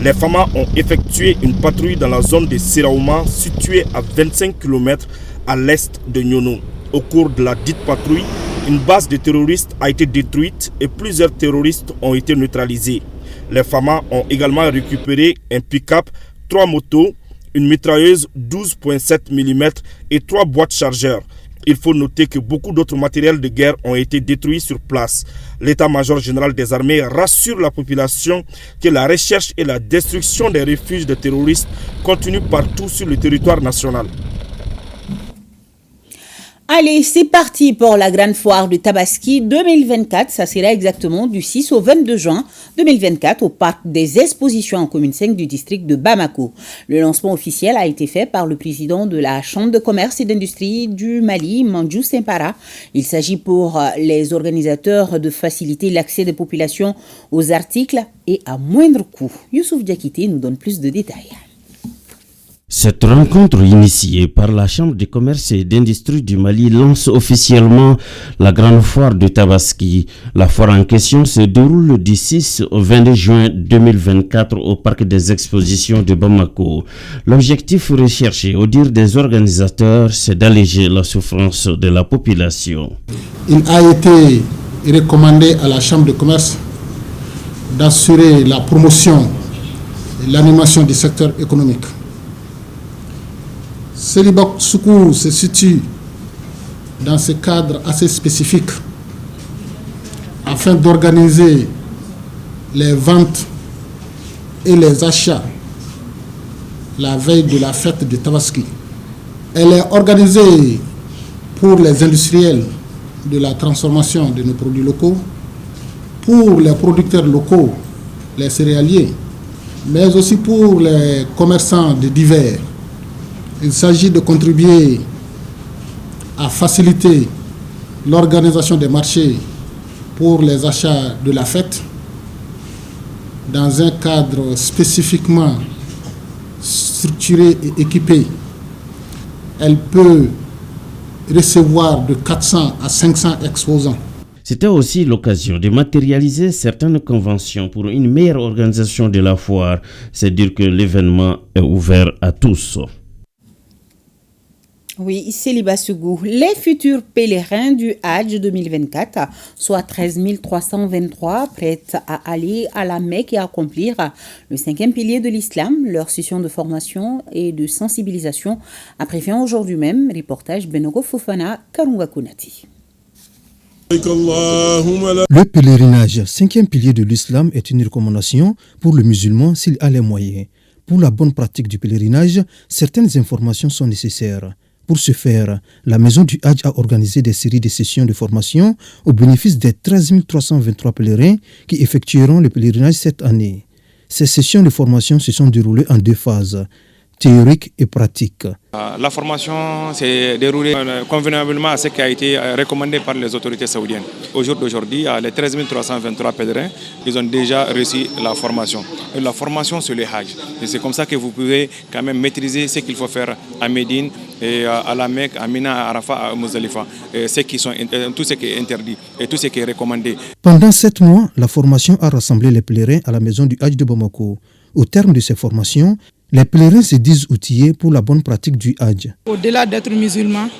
les FAMA ont effectué une patrouille dans la zone de Siraouma, située à 25 km à l'est de Nyono. Au cours de la dite patrouille, une base de terroristes a été détruite et plusieurs terroristes ont été neutralisés. Les FAMA ont également récupéré un pick-up, 3 motos, une mitrailleuse 12,7 mm et 3 boîtes chargeurs. Il faut noter que beaucoup d'autres matériels de guerre ont été détruits sur place. L'état-major général des armées rassure la population que la recherche et la destruction des refuges de terroristes continuent partout sur le territoire national. Allez, c'est parti pour la grande foire de Tabaski 2024. Ça sera exactement du 6 au 22 juin 2024 au parc des expositions en commune 5 du district de Bamako. Le lancement officiel a été fait par le président de la Chambre de commerce et d'industrie du Mali, Mandjou Sempara. Il s'agit pour les organisateurs de faciliter l'accès des populations aux articles et à moindre coût. Youssouf Diakité nous donne plus de détails. Cette rencontre initiée par la Chambre de commerce et d'industrie du Mali lance officiellement la grande foire de Tabaski. La foire en question se déroule du 6 au 22 juin 2024 au parc des expositions de Bamako. L'objectif recherché, au dire des organisateurs, c'est d'alléger la souffrance de la population. Il a été recommandé à la Chambre de commerce d'assurer la promotion et l'animation du secteur économique. Selibok Soukou se situe dans ce cadre assez spécifique afin d'organiser les ventes et les achats la veille de la fête de Tabaski. Elle est organisée pour les industriels de la transformation de nos produits locaux, pour les producteurs locaux, les céréaliers, mais aussi pour les commerçants de divers. Il s'agit de contribuer à faciliter l'organisation des marchés pour les achats de la fête dans un cadre spécifiquement structuré et équipé. Elle peut recevoir de 400 à 500 exposants. C'était aussi l'occasion de matérialiser certaines conventions pour une meilleure organisation de la foire. C'est dire que l'événement est ouvert à tous. Oui, Céliba Sougou. Les futurs pèlerins du Hajj 2024, soit 13 323, prêts à aller à la Mecque et accomplir le 5e pilier de l'islam, leur session de formation et de sensibilisation a pris fin aujourd'hui même. Reportage Benogo Fofana, Karunga Kunati. Le pèlerinage, 5e pilier de l'islam, est une recommandation pour le musulman s'il a les moyens. Pour la bonne pratique du pèlerinage, certaines informations sont nécessaires. Pour ce faire, la Maison du Hajj a organisé des séries de sessions de formation au bénéfice des 13 323 pèlerins qui effectueront le pèlerinage cette année. Ces sessions de formation se sont déroulées en 2 phases, théorique et pratique. La formation s'est déroulée convenablement à ce qui a été recommandé par les autorités saoudiennes. Au jour d'aujourd'hui, les 13 323 pèlerins, ils ont déjà reçu la formation. Et la formation sur le Hajj. Et c'est comme ça que vous pouvez quand même maîtriser ce qu'il faut faire à Médine, et à la Mecque, à Mina, à Arafat, à Muzdalifa, tout ce qui est interdit et tout ce qui est recommandé. Pendant 7 mois, la formation a rassemblé les pèlerins à la Maison du Hajj de Bamako. Au terme de ces formations, les pèlerins se disent outillés pour la bonne pratique du Hajj. Au-delà d'être musulman,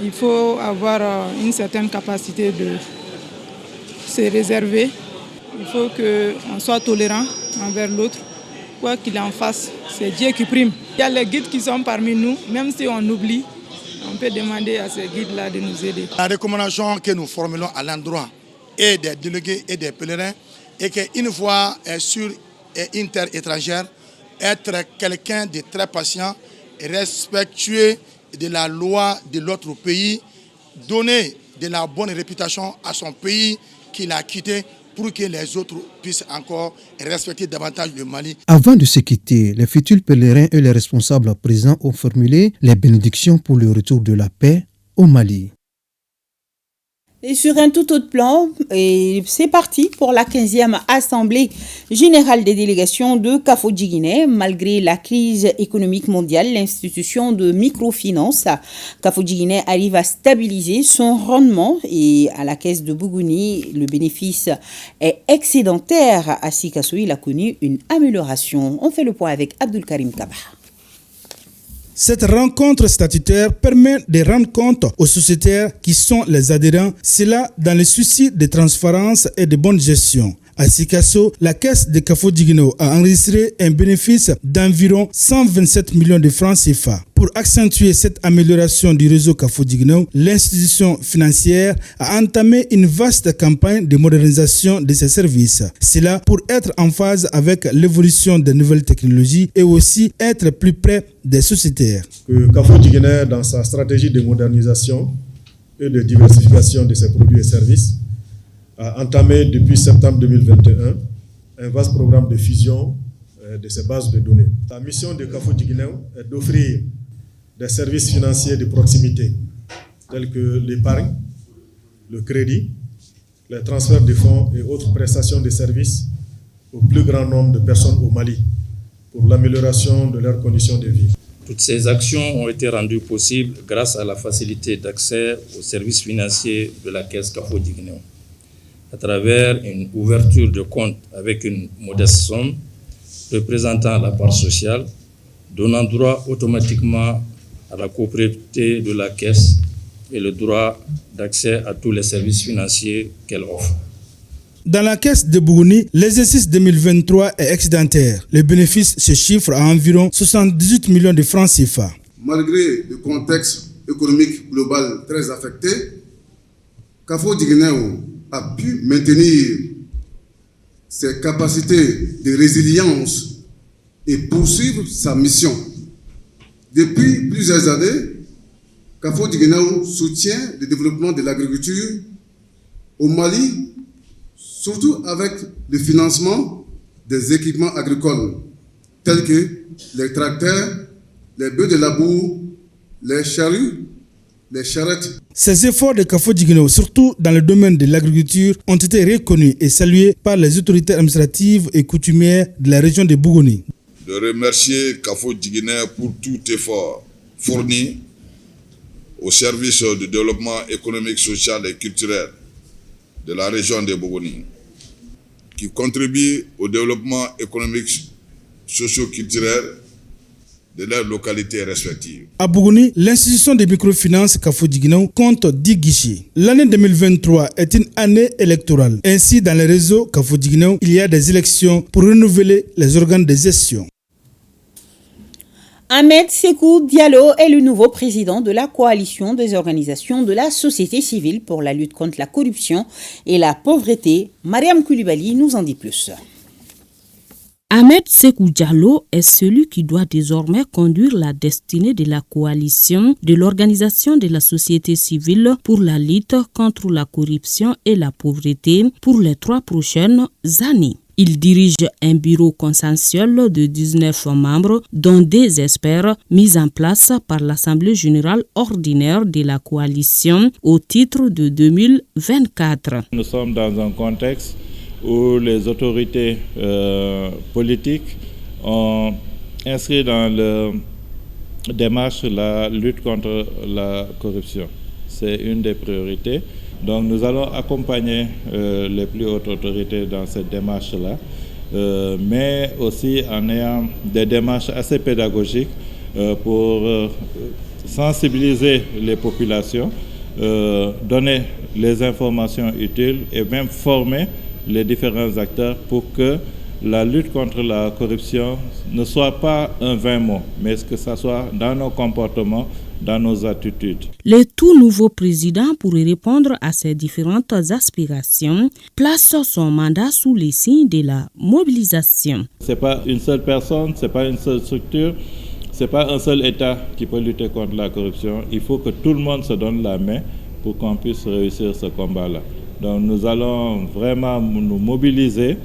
il faut avoir une certaine capacité de se réserver. Il faut qu'on soit tolérant envers l'autre. Quoi qu'il en fasse, c'est Dieu qui prime. Il y a les guides qui sont parmi nous, même si on oublie, on peut demander à ces guides-là de nous aider. La recommandation que nous formulons à l'endroit et des délégués et des pèlerins est qu'une fois sur une terre étrangère, être quelqu'un de très patient, respectueux de la loi de l'autre pays, donner de la bonne réputation à son pays qu'il a quitté pour que les autres puissent encore respecter davantage le Mali. Avant de se quitter, les futurs pèlerins et les responsables présents ont formulé les bénédictions pour le retour de la paix au Mali. Et sur un tout autre plan, c'est parti pour la 15e Assemblée générale des délégations de Kafodji-Guinée. Malgré la crise économique mondiale, l'institution de microfinance Kafodji-Guinée arrive à stabiliser son rendement et à la caisse de Bougouni, le bénéfice est excédentaire. À Sikasso, il a connu une amélioration. On fait le point avec Abdul Karim Kaba. Cette rencontre statutaire permet de rendre compte aux sociétaires qui sont les adhérents, cela dans le souci de transparence et de bonne gestion. À Sikasso, la caisse de Kafodji-Guinée a enregistré un bénéfice d'environ 127 millions de francs CFA. Pour accentuer cette amélioration du réseau Kafodji-Guinée, l'institution financière a entamé une vaste campagne de modernisation de ses services. Cela pour être en phase avec l'évolution des nouvelles technologies et aussi être plus près des sociétaires. Kafodji-Guinée, dans sa stratégie de modernisation et de diversification de ses produits et services, a entamé depuis septembre 2021 un vaste programme de fusion de ses bases de données. La mission de Kafodji-Guinée est d'offrir des services financiers de proximité tels que l'épargne, le crédit, les transferts de fonds et autres prestations de services au plus grand nombre de personnes au Mali pour l'amélioration de leurs conditions de vie. Toutes ces actions ont été rendues possibles grâce à la facilité d'accès aux services financiers de la caisse Kafodji-Guinée, à travers une ouverture de compte avec une modeste somme représentant la part sociale, donnant droit automatiquement à la propriété de la caisse et le droit d'accès à tous les services financiers qu'elle offre. Dans la caisse de Bougouni, l'exercice 2023 est excédentaire. Le bénéfice se chiffre à environ 78 millions de francs CFA. Malgré le contexte économique global très affecté, Kafodji-Guinée a pu maintenir ses capacités de résilience et poursuivre sa mission. Depuis plusieurs années, Kafodji-Guinée soutient le développement de l'agriculture au Mali, surtout avec le financement des équipements agricoles tels que les tracteurs, les bœufs de labour, les charrues, les charrettes. Ces efforts de Kafodji-Guinée, surtout dans le domaine de l'agriculture, ont été reconnus et salués par les autorités administratives et coutumières de la région de Bougouni. De remercier Kafodji-Guinée pour tout effort fourni au service du développement économique, social et culturel de la région de Bougouni, qui contribue au développement économique, socio-culturel de leurs localités respectives. À Bougouni, l'institution de microfinance Kafodji-Guinée compte 10 guichets. L'année 2023 est une année électorale. Ainsi, dans le réseau Kafodji-Guinée, il y a des élections pour renouveler les organes de gestion. Ahmed Sékou Diallo est le nouveau président de la coalition des organisations de la société civile pour la lutte contre la corruption et la pauvreté. Mariam Koulibaly nous en dit plus. Ahmed Sékou Diallo est celui qui doit désormais conduire la destinée de la coalition de l'organisation de la société civile pour la lutte contre la corruption et la pauvreté pour les 3 prochaines années. Il dirige un bureau consensuel de 19 membres, dont des experts mis en place par l'Assemblée générale ordinaire de la coalition au titre de 2024. Nous sommes dans un contexte où les autorités politiques ont inscrit dans leur démarche la lutte contre la corruption. C'est une des priorités. Donc nous allons accompagner les plus hautes autorités dans cette démarche-là, mais aussi en ayant des démarches assez pédagogiques pour sensibiliser les populations, donner les informations utiles et même former les différents acteurs pour que la lutte contre la corruption ne soit pas un vain mot, mais que ça soit dans nos comportements dans nos attitudes. Le tout nouveau président, pour répondre à ces différentes aspirations, place son mandat sous les signes de la mobilisation. Ce n'est pas une seule personne, ce n'est pas une seule structure, ce n'est pas un seul État qui peut lutter contre la corruption. Il faut que tout le monde se donne la main pour qu'on puisse réussir ce combat-là. Donc nous allons vraiment nous mobiliser,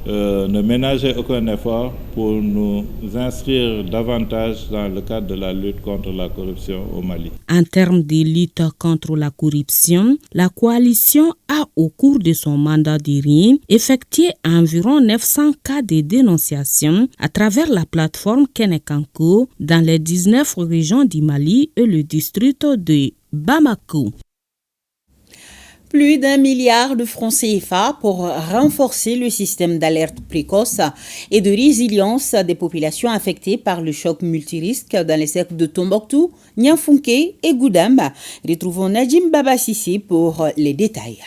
ne ménager aucun effort pour nous inscrire davantage dans le cadre de la lutte contre la corruption au Mali. En termes de lutte contre la corruption, la coalition a, au cours de son mandat d'Irien, effectué environ 900 cas de dénonciation à travers la plateforme Kenekanko dans les 19 régions du Mali et le district de Bamako. Plus d'1 milliard de francs CFA pour renforcer le système d'alerte précoce et de résilience des populations affectées par le choc multirisque dans les cercles de Tombouctou, Niafunké et Goudamba. Retrouvons Najim Baba Sissi pour les détails.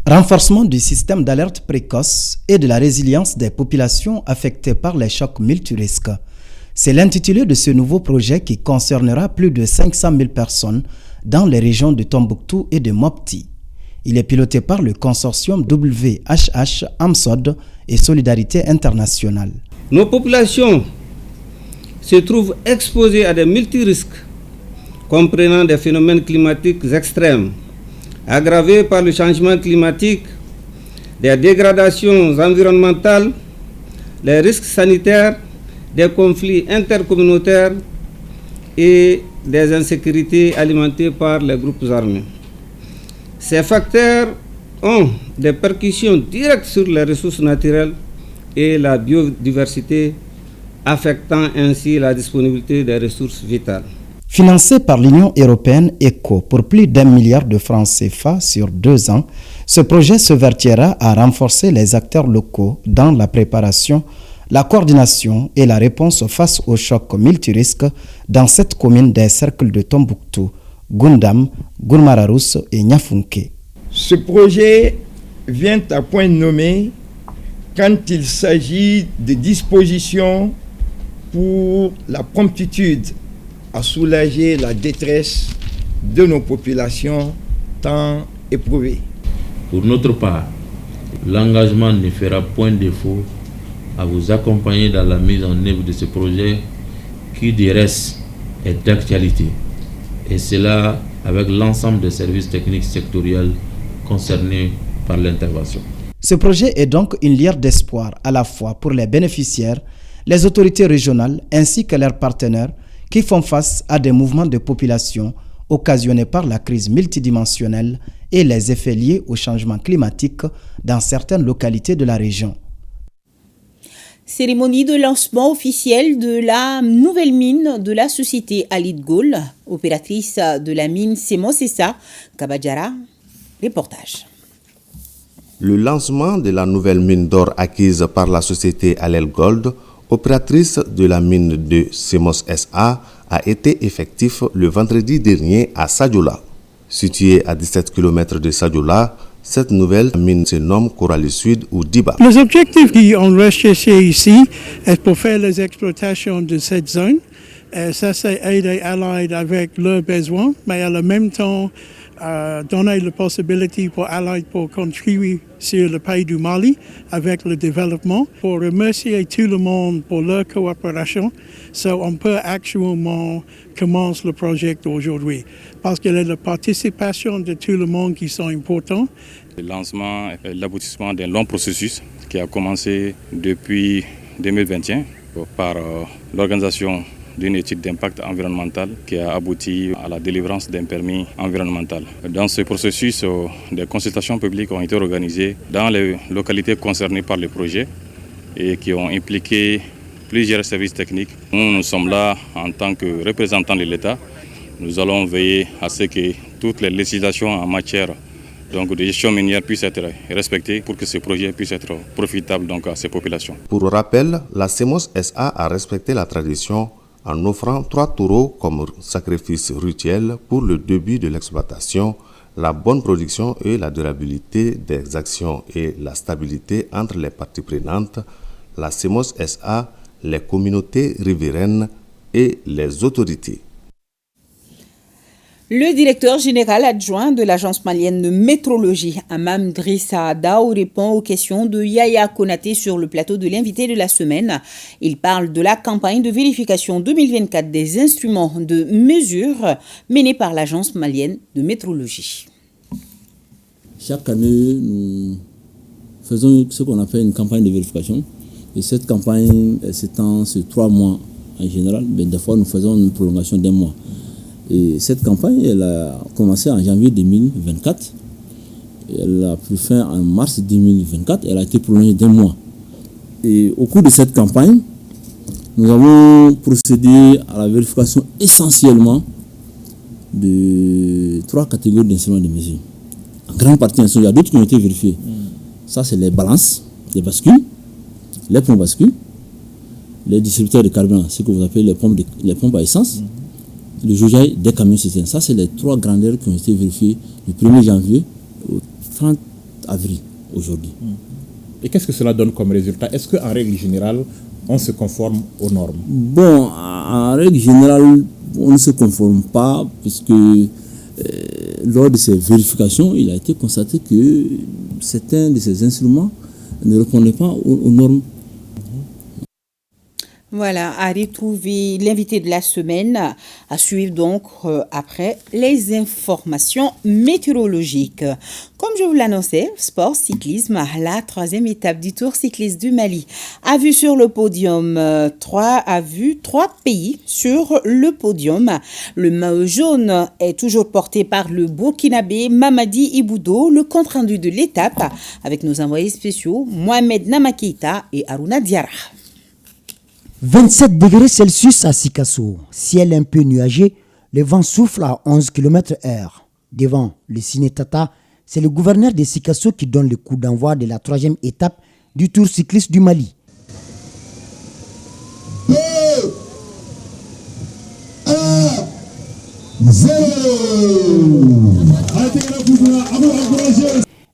Renforcement du système d'alerte précoce et de la résilience des populations affectées par les chocs multirisques. C'est l'intitulé de ce nouveau projet qui concernera plus de 500 000 personnes dans les régions de Tombouctou et de Mopti. Il est piloté par le consortium WHH, AMSOD et Solidarité Internationale. Nos populations se trouvent exposées à des multirisques, comprenant des phénomènes climatiques extrêmes, aggravés par le changement climatique, des dégradations environnementales, les risques sanitaires, des conflits intercommunautaires et des insécurités alimentées par les groupes armés. Ces facteurs ont des répercussions directes sur les ressources naturelles et la biodiversité, affectant ainsi la disponibilité des ressources vitales. Financé par l'Union européenne ECHO pour plus d'1 milliard de francs CFA sur 2 ans, ce projet se vertira à renforcer les acteurs locaux dans la préparation, la coordination et la réponse face aux chocs multirisques dans cette commune des cercles de Tombouctou, Gundam, Gourmararous et Niafunké. Ce projet vient à point nommé quand il s'agit de dispositions pour la promptitude à soulager la détresse de nos populations tant éprouvées. Pour notre part, l'engagement ne fera point défaut à vous accompagner dans la mise en œuvre de ce projet qui, du reste, est d'actualité. Et cela avec l'ensemble des services techniques sectoriels concernés par l'intervention. Ce projet est donc une lueur d'espoir à la fois pour les bénéficiaires, les autorités régionales ainsi que leurs partenaires qui font face à des mouvements de population occasionnés par la crise multidimensionnelle et les effets liés au changement climatique dans certaines localités de la région. Cérémonie de lancement officiel de la nouvelle mine de la société Alid Gold, opératrice de la mine Semosessa, Kabadjara. Reportage. Le lancement de la nouvelle mine d'or acquise par la société Alid Gold, opératrice de la mine de Semos SA, a été effectif le vendredi dernier à Sadiola. Située à 17 km de Sadiola, cette nouvelle mine se nomme Coralie Sud ou Diba. Les objectifs qui ont recherché ici est pour faire les exploitations de cette zone. Et ça, c'est aider Allied avec leurs besoins, mais à le même temps donner la possibilité pour Allied pour contribuer sur le pays du Mali avec le développement. Pour remercier tout le monde pour leur coopération, on peut actuellement commencer le projet aujourd'hui. Parce qu'il y a la participation de tout le monde qui sont importants. Le lancement est l'aboutissement d'un long processus qui a commencé depuis 2021 par l'organisation d'une étude d'impact environnemental qui a abouti à la délivrance d'un permis environnemental. Dans ce processus, des consultations publiques ont été organisées dans les localités concernées par le projet et qui ont impliqué plusieurs services techniques. Nous sommes là en tant que représentants de l'État. Nous allons veiller à ce que toutes les législations en matière de gestion minière puissent être respectées pour que ce projet puisse être profitable à ces populations. Pour rappel, la Semos SA a respecté la tradition en offrant 3 taureaux comme sacrifice rituel pour le début de l'exploitation, la bonne production et la durabilité des actions et la stabilité entre les parties prenantes, la Semos SA, les communautés riveraines et les autorités. Le directeur général adjoint de l'agence malienne de métrologie, Amam Drissa Adao, répond aux questions de Yaya Konaté sur le plateau de l'invité de la semaine. Il parle de la campagne de vérification 2024 des instruments de mesure menée par l'agence malienne de métrologie. Chaque année, nous faisons ce qu'on appelle une campagne de vérification. Et cette campagne s'étend sur 3 mois en général, mais des fois nous faisons une prolongation d'1 mois. Et cette campagne, elle a commencé en janvier 2024. Elle a pris fin en mars 2024. Elle a été prolongée d'1 mois. Et au cours de cette campagne, nous avons procédé à la vérification essentiellement de 3 catégories d'instruments de mesure. En grande partie, il y a d'autres qui ont été vérifiés. Ça, c'est les balances, les bascules, les pompes bascules, les distributeurs de carburant, ce que vous appelez les pompes à essence, le jaugeage des camions citernes. Ça, c'est les 3 grandeurs qui ont été vérifiées du 1er janvier au 30 avril aujourd'hui. Et qu'est-ce que cela donne comme résultat? Est-ce qu'en règle générale, on se conforme aux normes? Bon, en règle générale, on ne se conforme pas, puisque lors de ces vérifications, il a été constaté que certains de ces instruments ne répondaient pas aux normes. Voilà, à retrouver l'invité de la semaine, à suivre donc après les informations météorologiques. Comme je vous l'annonçais, sport, cyclisme, la 3e étape du Tour cycliste du Mali a vu sur le podium 3 pays sur le podium. Le maillot jaune est toujours porté par le Burkinabé Mamadi Iboudo. Le compte rendu de l'étape avec nos envoyés spéciaux Mohamed Namakeita et Aruna Diarra. 27 degrés Celsius à Sikasso, ciel un peu nuagé, le vent souffle à 11 km/h. Devant le Ciné-Tata, c'est le gouverneur de Sikasso qui donne le coup d'envoi de la 3e étape du Tour cycliste du Mali. 2, 1, 0.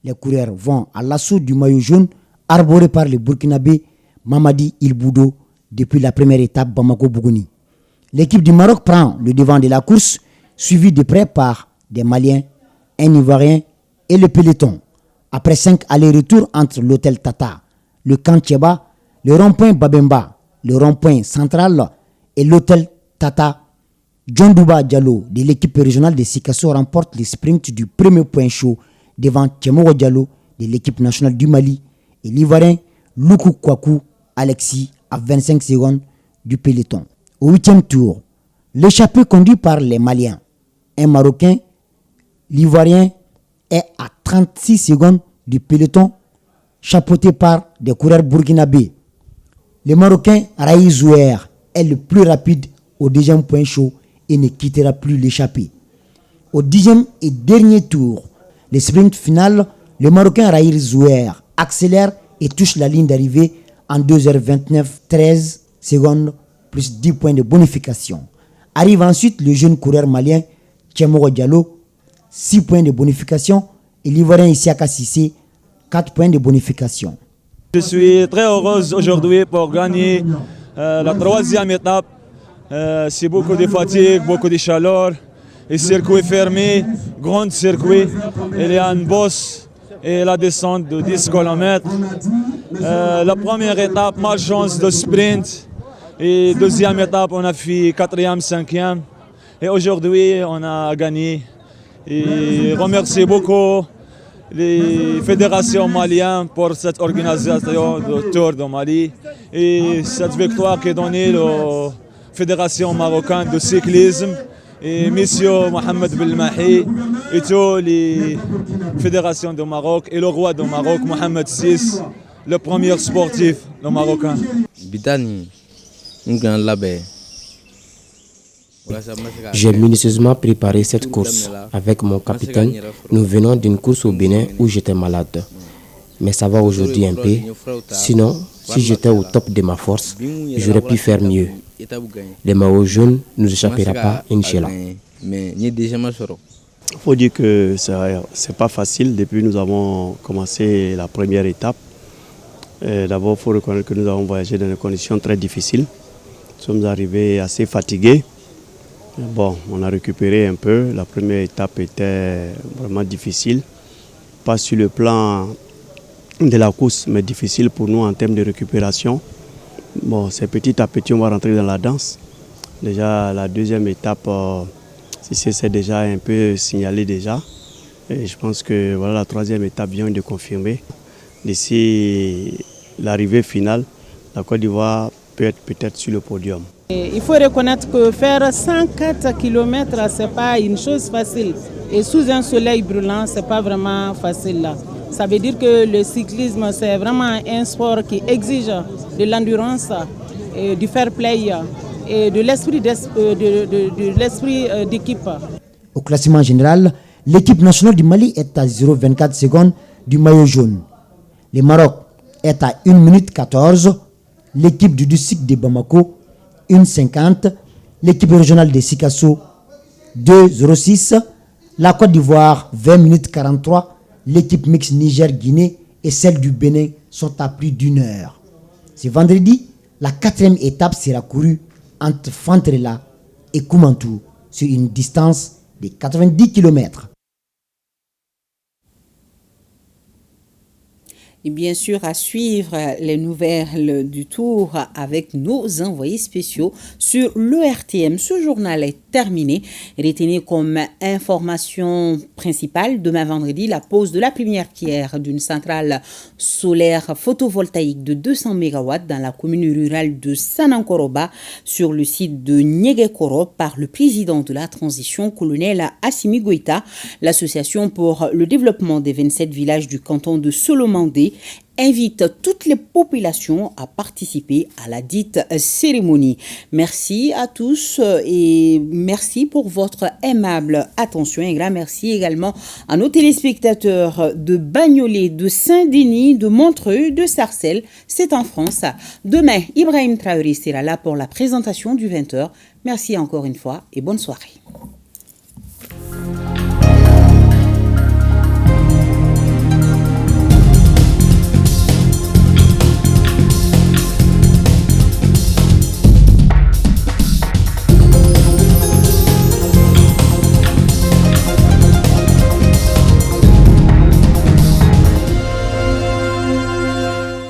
Les coureurs vont à l'assaut du maillot jaune arboré par le Burkinabé Mamadi Iboudo depuis la première étape Bamako-Bougouni. L'équipe du Maroc prend le devant de la course, suivie de près par des Maliens, un Ivoirien et le peloton. Après 5 allers-retours entre l'hôtel Tata, le camp Tcheba, le rond-point Babemba, le rond-point central et l'hôtel Tata, John Douba Diallo de l'équipe régionale de Sikasso remporte le sprint du premier point chaud devant Tchemoro Diallo de l'équipe nationale du Mali et l'Ivoirien Loukou Kwaku Alexis à 25 secondes du peloton. Au 8e tour, l'échappée conduit par les Maliens. Un Marocain, l'Ivoirien, est à 36 secondes du peloton, chapeauté par des coureurs burkinabés. Le Marocain Raï Zouer est le plus rapide au 2e point chaud et ne quittera plus l'échappée. Au 10e et dernier tour, le sprint final, le Marocain Raï Zouer accélère et touche la ligne d'arrivée en 2h29, 13 secondes plus 10 points de bonification. Arrive ensuite le jeune coureur malien Tchemoro Diallo, 6 points de bonification, et l'Ivoirien Isiaka Sissé, 4 points de bonification. Je suis très heureuse aujourd'hui pour gagner la 3e étape. C'est beaucoup de fatigue, beaucoup de chaleur. Le circuit fermé, grand circuit. Il y a une bosse et la descente de 10 km. La première étape, malchance de sprint. Et 2e étape, on a fait 4e, 5e. Et aujourd'hui, on a gagné. Et remercie beaucoup les fédérations maliennes pour cette organisation du Tour de Mali. Et cette victoire qui est donnée la Fédération marocaine de cyclisme. Et M. Mohamed Belmahi et toutes les fédérations du Maroc et le roi du Maroc, Mohamed VI, le premier sportif le Marocain. J'ai minutieusement préparé cette course avec mon capitaine. Nous venons d'une course au Bénin où j'étais malade. Mais ça va aujourd'hui un peu. Sinon, si j'étais au top de ma force, j'aurais pu faire mieux. Les maillots jaunes ne nous échappera pas, Inch'Allah. Il faut dire que c'est pas facile depuis que nous avons commencé la première étape. D'abord, il faut reconnaître que nous avons voyagé dans des conditions très difficiles. Nous sommes arrivés assez fatigués. Bon, on a récupéré un peu. La première étape était vraiment difficile. Pas sur le plan de la course, mais difficile pour nous en termes de récupération. Bon, c'est petit à petit, on va rentrer dans la danse. Déjà, la deuxième étape, c'est déjà un peu signalé déjà. Et je pense que voilà, la troisième étape vient de confirmer. D'ici l'arrivée finale, la Côte d'Ivoire peut être peut-être sur le podium. Il faut reconnaître que faire 104 km, ce n'est pas une chose facile. Et sous un soleil brûlant, ce n'est pas vraiment facile là. Ça veut dire que le cyclisme, c'est vraiment un sport qui exige de l'endurance, du fair play et de l'esprit d'équipe. Au classement général, l'équipe nationale du Mali est à 0,24 secondes du maillot jaune. Le Maroc est à 1 minute 14. L'équipe du district de Bamako, 1,50. L'équipe régionale de Sikasso, 2,06. La Côte d'Ivoire, 20 minutes 43. L'équipe mixte Niger-Guinée et celle du Bénin sont à plus d'1 heure. Ce vendredi, la 4e étape sera courue entre Fantrela et Koumantou sur une distance de 90 km. Et bien sûr, à suivre les nouvelles du tour avec nos envoyés spéciaux sur l'ERTM. Ce journal est terminé. Retenez comme information principale, demain vendredi, la pose de la première pierre d'une centrale solaire photovoltaïque de 200 MW dans la commune rurale de Sanankoroba sur le site de Niéguékoro par le président de la transition, colonel Assimi Goïta. L'association pour le développement des 27 villages du canton de Solomandé invite toutes les populations à participer à la dite cérémonie. Merci à tous et merci pour votre aimable attention. Un grand merci également à nos téléspectateurs de Bagnolet, de Saint-Denis, de Montreux, de Sarcelles. C'est en France. Demain, Ibrahim Traoré sera là pour la présentation du 20h. Merci encore une fois et bonne soirée.